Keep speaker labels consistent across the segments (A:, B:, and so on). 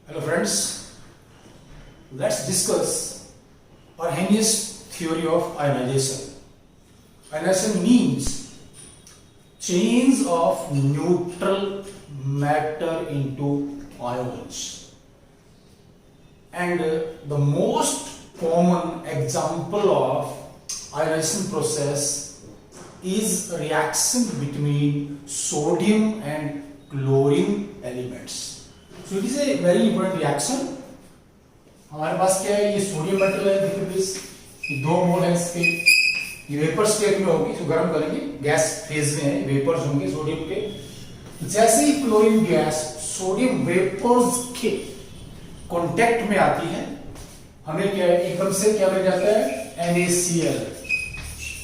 A: Hello friends, let's discuss Arrhenius theory of ionization. Ionization means change of neutral matter into ions, and the most common example of ionization process is reaction between sodium and chlorine elements. So it is a very important reaction. हमारे पास क्या है, ये sodium metal है, देखिए please, ये 2 मोल है इसके, ये वेपर स्टेट में होगी, जो गर्म करेंगे, गैस फेज में है, वेपर्स होंगे सोडियम के। जैसे ही क्लोरीन गैस सोडियम वेपर्स के कांटेक्ट में आती है, हमें क्या है, एकदम से क्या मिल जाता है, NaCl,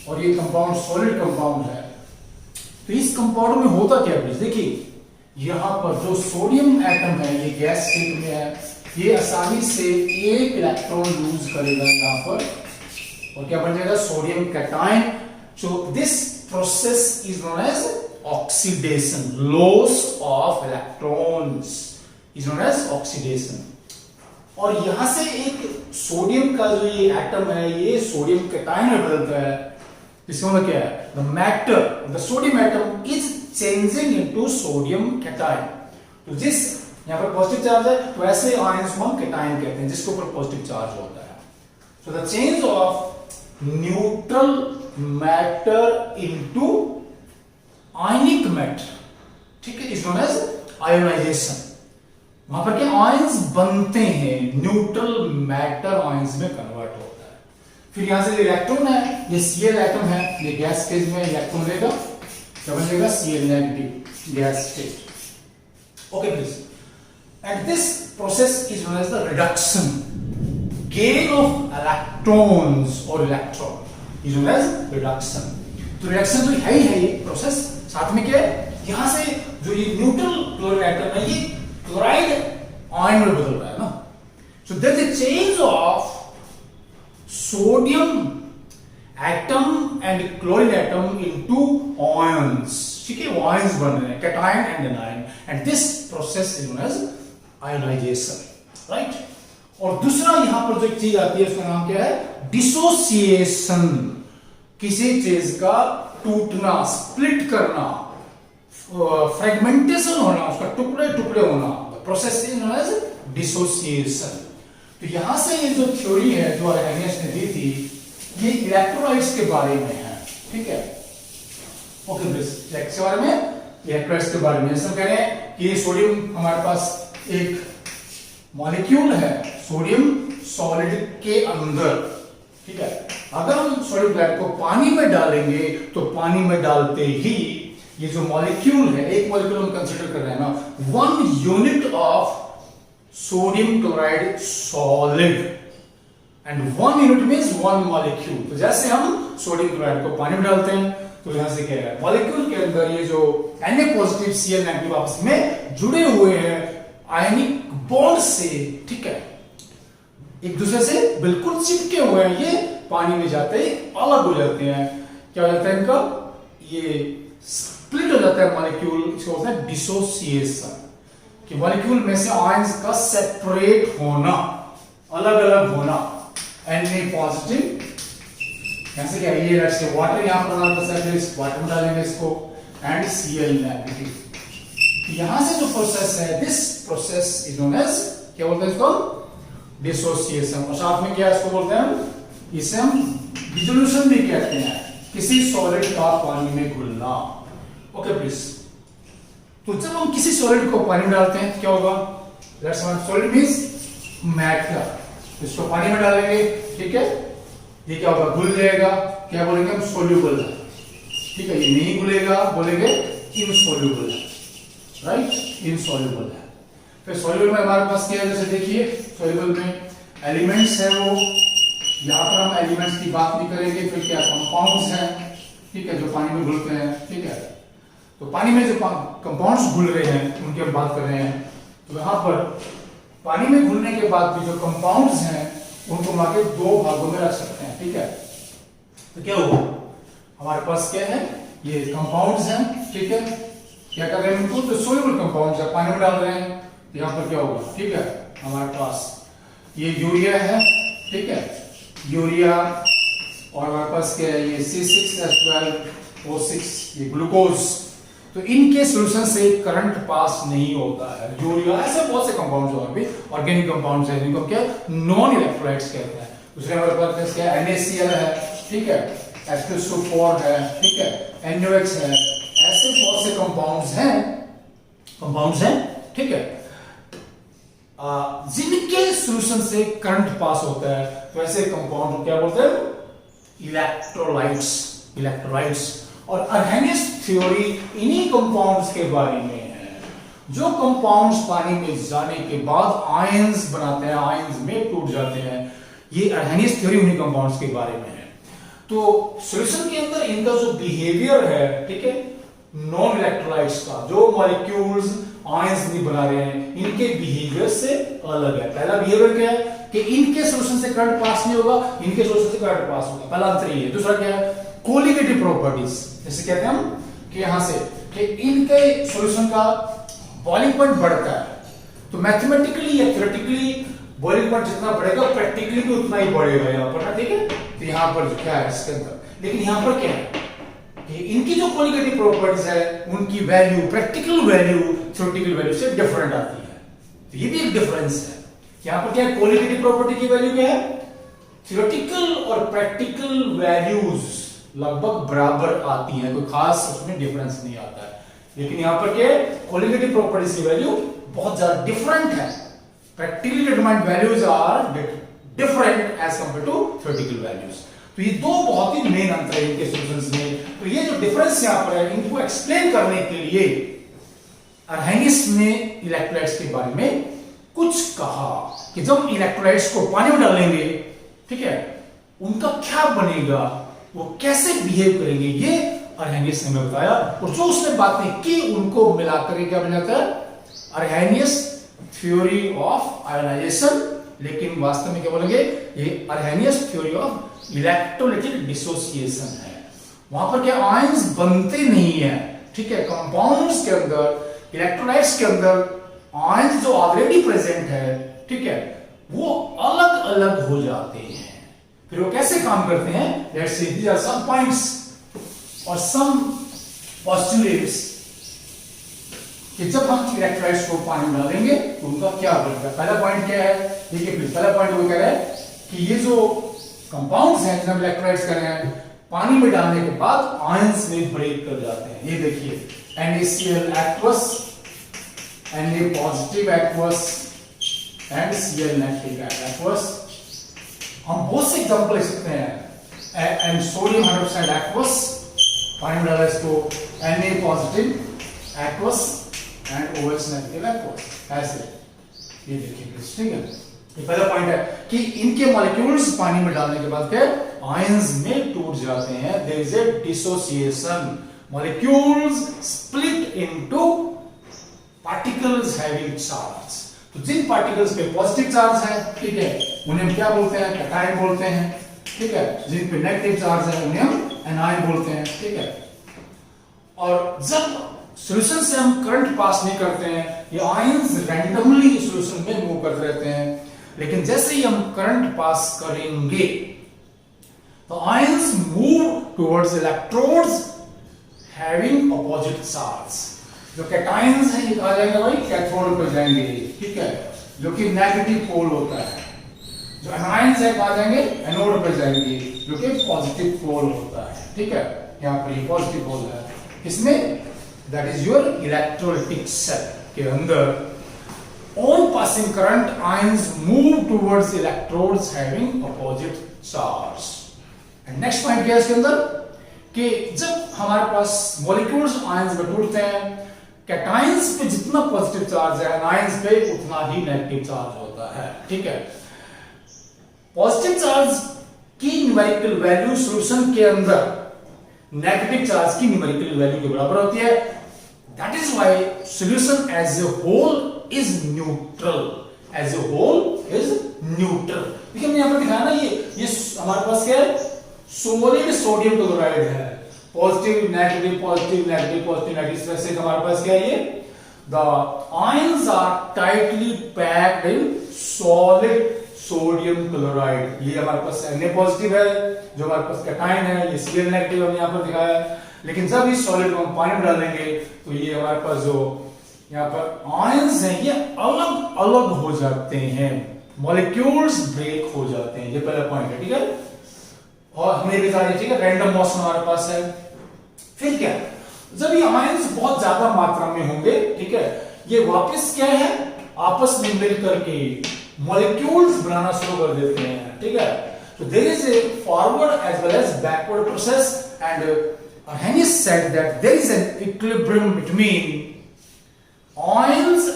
A: और ये कंपाउंड सॉलिड कंपाउंड है। तो इस कंपाउंड में होता क्या है, देखिए यहां पर जो सोडियम एटम है, ये गैस स्टेट में है, ये आसानी से एक इलेक्ट्रॉन लूज करेगा यहां पर, और क्या बन जाएगा, sodium cation. So this process is known as oxidation, loss of electrons is known as oxidation. और यहां से एक सोडियम का जो ये एटम है, ये सोडियम कैटायन में बदलता है। इसका मतलब क्या है, the matter, the sodium atom is changing into sodium cation. तो जिस यहां पर पॉजिटिव चार्ज है, तो ऐसे आयंस को हम कैटायन कहते हैं, जिसके ऊपर पॉजिटिव चार्ज होता है। So the change of neutral matter into ionic matter, ठीक है, इज नोन एज आयोनाइजेशन। वहां पर क्या आयंस बनते हैं, न्यूट्रल मैटर आयंस में कन्वर्ट होता है। फिर यहां से इलेक्ट्रॉन है, ये Cl एटम है, ये गैस फेज में इलेक्ट्रॉन लेगा, क्या बनेगा, Cl negative gas state. Okay please, and this process is known as the reduction, gain of electrons or electron is known as reduction. तो reduction तो है ही है ये प्रोसेस। साथ में क्या है, यहां से जो ये न्यूट्रल क्लोरीन एटम है, ये क्लोराइड आयन में बदल रहा है ना। so there is a change of sodium atom and chlorine atom into ions, ठीक है, ions बन रहे हैं, cation and anion, and this process is known as ionization, right. और दूसरा यहां पर जो एक चीज आती है, उसका नाम क्या है, डिसोसिएशन। किसी चीज का टूटना, स्प्लिट करना, फ्रेगमेंटेशन होना, उसका टुकड़े टुकड़े होना, process is known as dissociation. तो यहां से ये जो थ्योरी है जो आर्हेनियस ने दी थी, ये इलेक्ट्रोलाइट्स के बारे में है, ठीक है। ओके प्लीज, के बारे में, इलेक्ट्रोलाइट्स के बारे में सब कह रहे हैं कि सोडियम हमारे पास एक मॉलिक्यूल है, सोडियम सॉलिड के अंदर, ठीक है। अगर हम सोडियम क्लोराइड को पानी में डालेंगे, तो पानी में डालते ही ये जो मॉलिक्यूल है, एक मॉलिक्यूल हम कंसीडर कर रहे हैं ना, 1 unit of sodium chloride solid, and 1 unit means 1 molecule. तो जैसे हम सोडियम क्लोराइड को पानी में डालते हैं, तो यहां से क्या है, मॉलिक्यूल के अंदर ये जो Na पॉजिटिव Cl नेगेटिव आपस में जुड़े हुए हैं आयनिक बॉन्ड से, ठीक है, एक दूसरे से बिल्कुल चिपके हुए हैं, ये पानी में जाते ही अलग हो जाते हैं। क्या हो जाता है इनका, ये स्प्लिट हो जाता है मॉलिक्यूल, इसको बोलते हैं डिसोसिएशन, कि मॉलिक्यूल में से आयंस का सेपरेट होना, अलग अलग होना। Na पॉजिटिव, कैसे क्या, ये रखते वाटर यहां पर हमारे पास है, इस वाटर में डालेंगे इसको, एंड Cl नेगेटिव। यहां से जो प्रोसेस है, this process is known as, क्या बोलते हैं इसको, डिसोसिएशन। और साथ में क्या इसको बोलते हैं, इसे हम डिसोल्यूशन भी कहते हैं, किसी सॉलिड का पानी में घुलना। ओके प्लीज, तो जब हम किसी सॉलिड को पानी में डालते हैं, क्या होगा, let's one solid means matter, इसको पानी में डालेंगे, ठीक है, ये क्या होगा, घुल जाएगा, क्या बोलेंगे हम, सोल्यूबल है, ठीक है, ये नहीं घुलेगा, बोलेंगे इनसोल्यूबल है, राइट, इनसॉल्युबल है। फिर सॉल्युबल में हमारे पास क्या है, जैसे देखिए सॉल्युबल में एलिमेंट्स है, वो यहां पर हम एलिमेंट्स की बात नहीं करेंगे। फिर क्या, कंपाउंड्स हैं, ठीक है, जो पानी में घुलते हैं, ठीक है। तो पानी में जो कंपाउंड्स घुल रहे हैं, उनकी हम बात कर रहे हैं। तो यहां पर पानी में घुलने के बाद भी जो कंपाउंड्स हैं, उनको हम आगे 2 भागों में रख सकते हैं, ठीक है। तो क्या होगा, हमारे पास क्या है, ये कंपाउंड्स हैं, ठीक है, क्या कर रहे हैं इनको, तो सोल्यूबल कंपाउंड्स है, पानी में डाल रहे हैं, तो यहाँ पर क्या होगा, ठीक है, हमारे पास ये यूरिया है, ठीक है, यूरिया, और हमारे पास क्या है ये C6H12O6 ये ग्लूकोज। तो इनके सॉल्यूशन से करंट पास नहीं होता है। यूरिया, ऐसे बहुत से कंपाउंड्स और भी ऑर्गेनिक कंपाउंड्स हैं जिनको क्या नॉन इलेक्ट्रोलाइट्स कहते हैं। दूसरे हमारे पास क्या NaCl है, ठीक है, H2SO4 है, ठीक है, NOx है, ऐसे बहुत से कंपाउंड्स हैं, ठीक है, जिनके सॉल्यूशन से करंट पास होता है। तो ऐसे कंपाउंड को क्या बोलते हैं, इलेक्ट्रोलाइट्स। और अर्हेनियस थ्योरी इन्हीं कंपाउंड्स के बारे में है, जो कंपाउंड्स पानी में जाने के बाद आयंस बनाते हैं, आयंस में टूट जाते हैं। ये अर्हेनियस थ्योरी उन्हीं कंपाउंड्स के बारे में है। तो सॉल्यूशन के अंदर इनका जो बिहेवियर है, ठीक है, नॉन इलेक्ट्रोलाइट्स का, जो मॉलिक्यूल्स आयंस नहीं बना रहे हैं, इनके बिहेवियर से अलग है। पहला बिहेवियर क्या है कि इनके सॉल्यूशन से करंट पास नहीं होगा, इनके सॉल्यूशन से करंट पास होगा, पहला अंतर ये है। दूसरा क्या है, कोलिगेटिव प्रॉपर्टीज, जैसे कहते हैं हम कि यहां से कि इनके सॉल्यूशन का बॉइलिंग पॉइंट बढ़ता है, तो मैथमेटिकली या थ्योरेटिकली बॉइलिंग पॉइंट जितना बढ़ेगा प्रैक्टिकली भी उतना ही बढ़ेगा यहां पर, ठीक है। तो यहां पर क्या है इसके अंदर, लेकिन यहां पर क्या है कि इनकी जो कोलिगेटिव प्रॉपर्टीज है उनकी value, practical value theoretical value से डिफरेंट आती है। तो ये भी एक डिफरेंस है। यहां पर क्या है, कोलिगेटिव प्रॉपर्टी की वैल्यू क्या है, थ्योरेटिकल और प्रैक्टिकल वैल्यूज लगभग बराबर आती हैं, कोई खास उसमें डिफरेंस नहीं आता है। लेकिन यहां पर क्या है, कोलिगेटिव प्रॉपर्टीज की वैल्यू बहुत ज्यादा डिफरेंट है। Practically determined values are different as compared to theoretical values. तो ये दो बहुत ही मेन अंतर है इनके सॉल्यूशंस में। तो ये जो डिफरेंस यहां पर है, इनको एक्सप्लेन करने के लिए अर्हेनियस ने इलेक्ट्रोलाइट्स के बारे में कुछ कहा कि जब इलेक्ट्रोलाइट्स को पानी में डालेंगे, ठीक है, उनका क्या बनेगा, वो कैसे बिहेव करेंगे, ये अर्हेनियस ने हमें बताया। और जो उसने बातें की उनको मिलाकर क्या बन जाता है, अर्हेनियस थ्योरी ऑफ आयोनाइजेशन। लेकिन वास्तव में क्या बोलेंगे, ये अर्हेनियस थ्योरी ऑफ इलेक्ट्रोलाइटिक डिसोसिएशन है। वहां पर क्या आयंस बनते नहीं है, ठीक है, कंपाउंड्स के अंदर, इलेक्ट्रोलाइट्स के अंदर आयंस जो ऑलरेडी प्रेजेंट है, ठीक है, वो अलग अलग हो जाते हैं। फिर वो कैसे काम करते हैं, let's see these are some points और सम पोस्टुलेट्स कि जब हम इलेक्ट्रोलाइट्स को पानी में डालेंगे तो उनका क्या बनेगा। पहला पॉइंट क्या है, देखिए प्लीज, पहला पॉइंट वो कह रहा है कि ये जो कंपाउंड्स हैं जिन्हें हम इलेक्ट्रोलाइट्स कर रहे हैं, पानी में डालने के बाद आयंस में ब्रेक कर जाते हैं। ये देखिए NaCl aqueous, Na positive aqueous and Cl negative aqueous। हम बहुत से एग्जांपल ले सकते हैं। एंड सोडियम 100% aqueous, पानी में डाला इसको, Na positive aqueous and OH negative aqueous, ऐसे। ये देखिए प्लीज, ठीक है। ये पहला पॉइंट है कि इनके मॉलिक्यूल्स पानी में डालने के बाद क्या आयंस में टूट जाते हैं। There is a dissociation, molecules split into particles having charge. तो जिन पार्टिकल्स पे पॉजिटिव चार्ज है, ठीक है, उन्हें हम क्या बोलते हैं, कैटायन बोलते हैं, ठीक है। जिन पे नेगेटिव चार्ज है उन्हें हम एनायन बोलते हैं, ठीक है। और जब सॉल्यूशन से हम करंट पास नहीं करते हैं, ये आयंस रैंडमली सॉल्यूशन में मूव करते रहते हैं। लेकिन जैसे ही हम करंट पास करेंगे तो ions move towards electrodes having opposite charge. जो कैटायंस हैं ये कहा जाएगा भाई कैथोड पर जाएंगे, ठीक है, जो कि नेगेटिव पोल होता है। जो एनायंस है कहा जाएंगे एनोड पर जाएंगे, जो कि पॉजिटिव पोल होता है, ठीक है। यहाँ पर ये पॉजिटिव पोल है, इसमें that is your electrolytic cell के अंदर on passing current ions move towards electrodes having opposite charge। and next point क्या है इसके अंदर कि जब हमारे पास मॉलिक्यूल्स आयंस में टूटते हैं, कैटायंस पे जितना पॉजिटिव चार्ज है आयंस पे उतना ही नेगेटिव चार्ज होता है, ठीक है। पॉजिटिव चार्ज की न्यूमेरिकल वैल्यू सॉल्यूशन के अंदर नेगेटिव चार्ज की न्यूमेरिकल वैल्यू के बराबर होती है। That is why solution as a whole is neutral, as a whole is neutral। देखिए मैंने यहां पर दिखाया ना, ये हमारे पास क्या है, सोलिड सोडियम क्लोराइड है, positive negative positive negative positive negative, इस तरह से हमारे पास क्या है, ये the ions are tightly packed in solid sodium chloride. ये हमारे पास Na पॉजिटिव है, जो हमारे पास कैटायन है, ये Cl नेगेटिव हमने यहाँ पर दिखाया है। लेकिन जब इस सॉलिड को हम पानी में डालेंगे तो ये हमारे पास जो यहाँ पर आयंस हैं ये अलग अलग हो जाते हैं, मॉलिक्यूल्स ब्रेक हो जाते हैं। ये पहला पॉइंट है, ठीक है। और हमने भी बताया, ठीक है, रैंडम मॉशन हमारे पास है। फिर क्या, जब ये आयंस बहुत ज्यादा मात्रा में होंगे, ठीक है, ये वापस क्या है, आपस में मिल करके मॉलिक्यूल्स बनाना शुरू कर देते हैं, ठीक है। तो there is a forward as well as backward process and Arrhenius said that there is an equilibrium between ions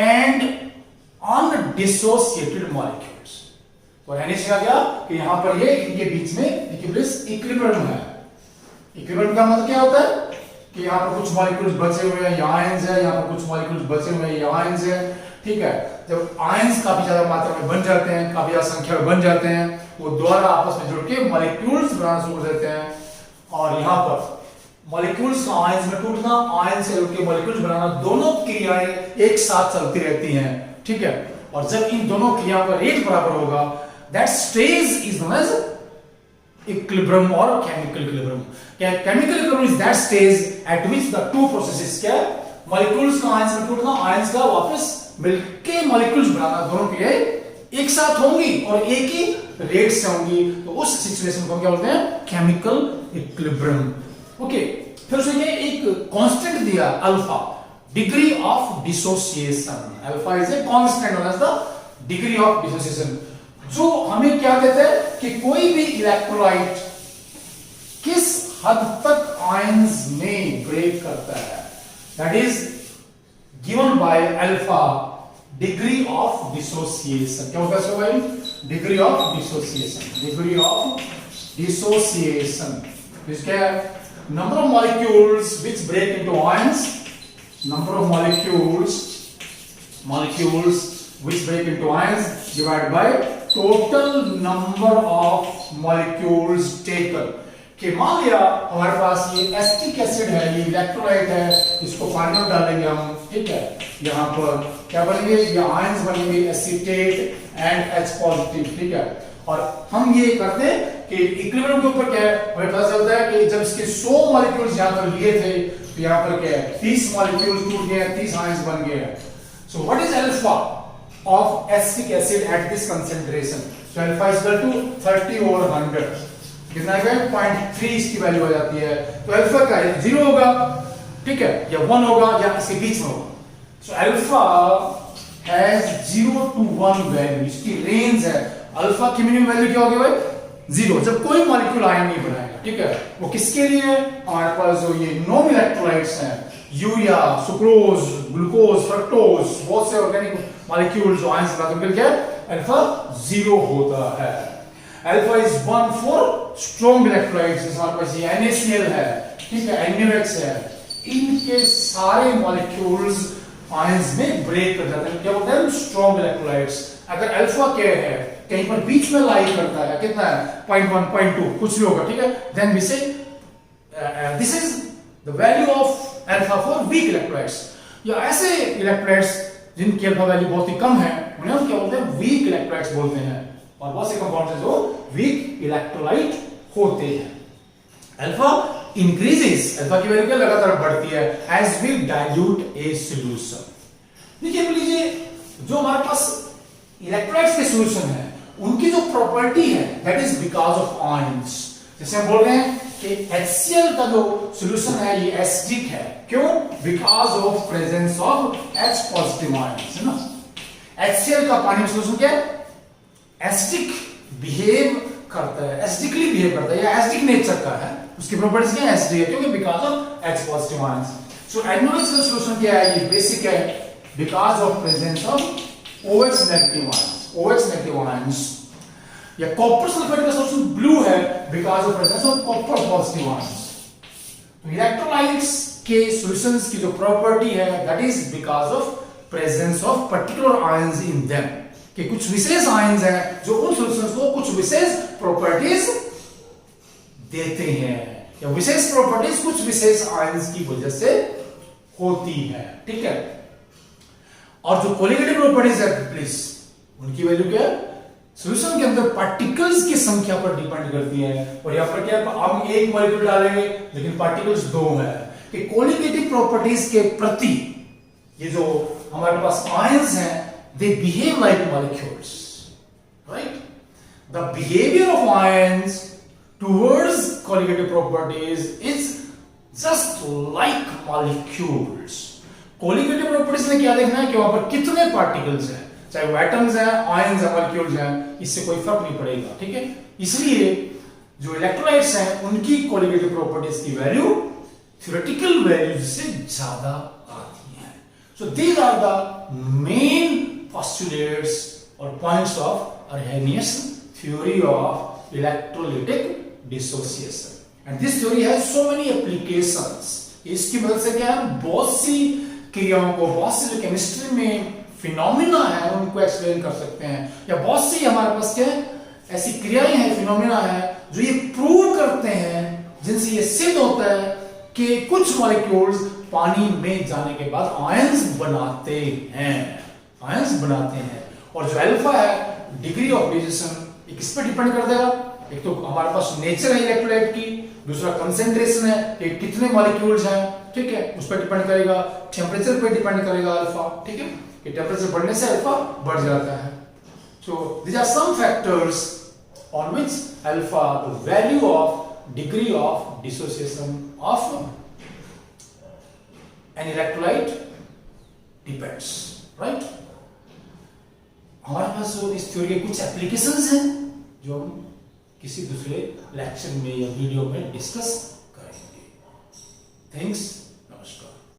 A: and undissociated molecules. तो Arrhenius का क्या कि यहां पर ये इनके बीच में इक्विलिब्रियम है। इक्विलिब्रियम का मतलब क्या होता है कि यहां पर कुछ मॉलिक्यूल्स बचे हुए हैं, ये आयंस है, यहां पर कुछ मॉलिक्यूल्स बचे हुए हैं, ये आयंस है, ठीक है। जब आयंस काफी ज्यादा मात्रा में बन जाते हैं, काफी ज्यादा संख्या में बन जाते हैं, वो दोबारा आपस में जुड़ के मॉलिक्यूल्स बनाना शुरू कर देते हैं। और यहां पर मॉलिक्यूल्स का आयंस में टूटना, आयंस से जुड़ के मॉलिक्यूल्स बनाना, दोनों क्रियाएं एक साथ चलती रहती हैं, ठीक है। और जब इन दोनों क्रियाओं का रेट बराबर होगा, that stage is known as equilibrium और केमिकल इक्विलिब्रियम। क्या chemical equilibrium is that stage at which the two processes, क्या मॉलिक्यूल्स का आयंस में टूटना, आयंस का वापस मिलके मॉलिक्यूल्स बनाना, दोनों क्रियाएं एक साथ होंगी और एक ही रेट से होंगी, तो उस सिचुएशन को क्या बोलते हैं, केमिकल इक्विलिब्रियम। ओके, फिर उसने एक कांस्टेंट दिया alpha, degree of dissociation. Alpha is a constant known as the degree of dissociation, जो हमें क्या देता है कि कोई भी इलेक्ट्रोलाइट किस हद तक आयंस में ब्रेक करता है, that is given by alpha, degree of dissociation. क्या होता है इसका भाई, degree of dissociation, degree of dissociation is क्या, number of molecules which break into ions, number of molecules which break into ions divided by total number of molecules taken। कि मान लिया हमारे पास ये एसिटिक एसिड है, ये इलेक्ट्रोलाइट है, इसको पानी में डालेंगे हम, ठीक है। यहाँ पर क्या बनेंगे, ये आयंस बनेंगे एसीटेट एंड H पॉजिटिव, ठीक है। और हम ये करते हैं कि इक्विलिब्रियम के ऊपर क्या है, हमें पता चलता है कि जब इसके 100 मॉलिक्यूल्स यहां पर लिए थे तो यहां पर क्या है, 30 मॉलिक्यूल्स टूट गए, 30 आयंस बन गए। So what is alpha of acetic acid at this concentration? So alpha is equal to 30/100, कितना है, 0.3 इसकी वैल्यू हो जाती है। तो अल्फा का 0 होगा, ठीक है, या 1 होगा, या इसके बीच में होगा। So alpha has 0 to 1 value, इसकी रेंज है। अल्फा की मिनिमम वैल्यू क्या होगी भाई, 0, जब कोई मॉलिक्यूल आयन नहीं बनाएगा, ठीक है। वो किसके लिए है, हमारे पास जो ये नॉन इलेक्ट्रोलाइट्स हैं, यूरिया, सुक्रोज, ग्लूकोज, फ्रक्टोज, बहुत से ऑर्गेनिक मॉलिक्यूल जो आयंस बनाते हैं, क्या अल्फा 0 होता है। Alpha is 1 for strong electrolytes, हमारे पास ये NaCl है, ठीक है, NaOH है, इनके सारे मॉलिक्यूल्स आयंस में ब्रेक कर जाते हैं, क्या बोलते हैं, स्ट्रॉन्ग इलेक्ट्रोलाइट्स। अगर अल्फा क्या है, कहीं पर बीच में लाई करता है, कितना है, 0.1 0.2 कुछ भी होगा, ठीक है, देन वी से this is the value of alpha for weak electrolytes. या ऐसे इलेक्ट्रोलाइट्स जिनकी अल्फा वैल्यू बहुत ही कम है, उन्हें हम क्या बोलते हैं, वीक इलेक्ट्रोलाइट्स बोलते हैं। और बहुत से कंपाउंड्स हैं जो वीक इलेक्ट्रोलाइट होते हैं। अल्फा इंक्रीजेस, अल्फा की वैल्यू क्या लगातार बढ़ती है as we dilute a solution. देखिए लीजिए, जो हमारे पास इलेक्ट्रोलाइट्स के सॉल्यूशन है, उनकी जो प्रॉपर्टी है that is because of ions. जैसे हम बोल रहे हैं कि HCl का जो सॉल्यूशन है ये एसिडिक है, क्यों, because of presence of H positive ions, है ना। HCl का पानी में सॉल्यूशन क्या है, एसिडिक बिहेव करता है, एसिडिकली बिहेव करता है, या एसिडिक नेचर का है, उसकी प्रॉपर्टीज क्या है, एसिडिक है, क्योंकि because of H positive ions. So NaOH का सॉल्यूशन क्या है, ये बेसिक है, because of presence of OH negative ions. या कॉपर सल्फेट का सॉल्यूशन ब्लू है, because of presence of copper positive ions. तो इलेक्ट्रोलाइट्स के सॉल्यूशंस की जो प्रॉपर्टी है that is because of presence of particular ions in them, कि कुछ विशेष आयंस हैं जो उन सॉल्यूशंस को कुछ विशेष प्रॉपर्टीज देते हैं, या विशेष प्रॉपर्टीज कुछ विशेष आयंस की वजह से होती है, ठीक है। और जो कोलिगेटिव प्रॉपर्टीज है प्लीज, उनकी वैल्यू क्या है? सॉल्यूशन के अंदर पार्टिकल्स की संख्या पर डिपेंड करती है। और यहां पर क्या है, हम एक मॉलिक्यूल डालेंगे लेकिन पार्टिकल्स दो है। कि कोलिगेटिव प्रॉपर्टीज के प्रति ये जो हमारे पास आयंस हैं, they behave like molecules, right? The behaviour of ions towards colligative properties is just like molecules. Colligative properties में क्या देखना है कि वहां पर कितने पार्टिकल्स हैं, चाहे वो एटम्स हैं, आयंस हैं, मॉलिक्यूल्स हैं, इससे कोई फर्क नहीं पड़ेगा, ठीक है? इसलिए जो इलेक्ट्रोलाइट्स हैं उनकी कोलिगेटिव प्रॉपर्टीज की वैल्यू थ्योरेटिकल वैल्यूज से ज्यादा आती है। So these are the main postulates और points of Arrhenius theory of electrolytic dissociation. And this theory has so many applications. इसकी मदद से क्या है, बहुत सी क्रियाओं को, बहुत सी जो केमिस्ट्री में फिनोमिना है उनको एक्सप्लेन कर सकते हैं, या बहुत सी हमारे पास क्या है ऐसी क्रियाएं हैं, फिनोमिना है जो ये प्रूव करते हैं, जिनसे ये सिद्ध होता है कि कुछ मॉलिक्यूल्स पानी में जाने के बाद आयंस बनाते हैं, आयंस बनाते हैं। और जो अल्फा है, डिग्री ऑफ डिसोसिएशन, किस पे डिपेंड कर देगा? एक तो हमारे पास नेचर है इलेक्ट्रोलाइट की, दूसरा कंसेंट्रेशन है कि कितने मॉलिक्यूल्स हैं, ठीक है, उस पर डिपेंड करेगा। टेम्परेचर पे डिपेंड करेगा अल्फा, ठीक है, कि टेम्परेचर बढ़ने से अल्फा बढ़ जाता है। सो these are some factors on which alpha, the value of degree of dissociation of an electrolyte depends, right? हमारे पास इस थ्योरी के कुछ एप्लीकेशंस हैं जो हम किसी दूसरे लेक्चर में या वीडियो में डिस्कस करेंगे। थैंक्स।